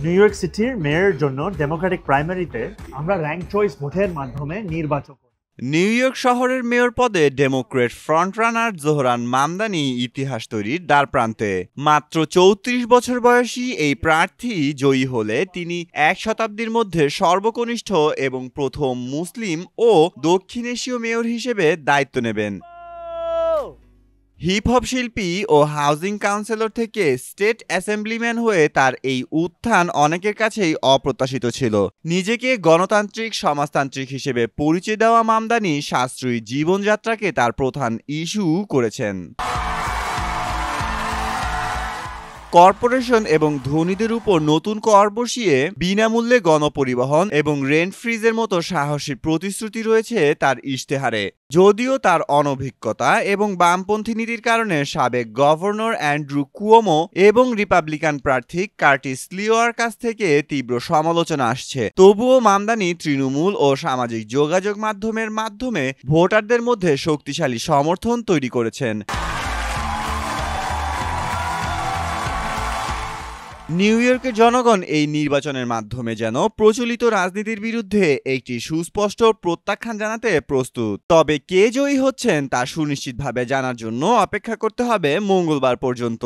New York সিটির মেয়রের জন্য ডেমোক্রেটিক প্রাইমারিতে আমরা র্যাঙ্ক চয়েস ভোটের মাধ্যমে নির্বাচন করি। নিউ ইয়র্ক শহরের মেয়র পদে ডেমোক্রেট ফ্রন্টরানার জোহরান মামদানি ইতিহাস তৈরির দ্বারপ্রান্তে। মাত্র ৩৪ বছর বয়সী এই প্রার্থী জয়ী হলে তিনি এক শতাব্দীর মধ্যে সর্বকনিষ্ঠ এবং প্রথম মুসলিম ও দক্ষিণ এশীয় মেয়র হিসেবে দায়িত্ব নেবেন। হিপ হপ শিল্পী ও হাউজিং কাউন্সিলর থেকে স্টেট অ্যাসেম্বলিম্যান হয়ে তার এই উত্থান অনেকের কাছেই অপ্রত্যাশিত ছিল। নিজেকে গণতান্ত্রিক সমাজতান্ত্রিক হিসেবে পরিচয় দেওয়া মামদানি সাশ্রয়ী জীবনযাত্রাকে তার প্রধান ইস্যু করেছেন। কর্পোরেশন এবং ধনীদের উপর নতুন কর বসিয়ে বিনামূল্যে গণপরিবহন এবং রেন্ট ফ্রিজের মতো সাহসী প্রতিশ্রুতি রয়েছে তার ইশতেহারে। যদিও তার অনভিজ্ঞতা এবং বামপন্থী নীতির কারণে সাবেক গভর্নর অ্যান্ড্রু কুয়োমো এবং রিপাবলিকান প্রার্থী কার্টিস লিওয়ার কাছ থেকে তীব্র সমালোচনা আসছে, তবুও মামদানি তৃণমূল ও সামাজিক যোগাযোগ মাধ্যমের মাধ্যমে ভোটারদের মধ্যে শক্তিশালী সমর্থন তৈরি করেছেন। নিউ ইয়র্কের জনগণ এই নির্বাচনের মাধ্যমে যেন প্রচলিত রাজনীতির বিরুদ্ধে একটি সুস্পষ্ট প্রত্যাখ্যান জানাতে প্রস্তুত। তবে কে জয়ী হচ্ছেন তা সুনিশ্চিতভাবে জানার জন্য অপেক্ষা করতে হবে মঙ্গলবার পর্যন্ত।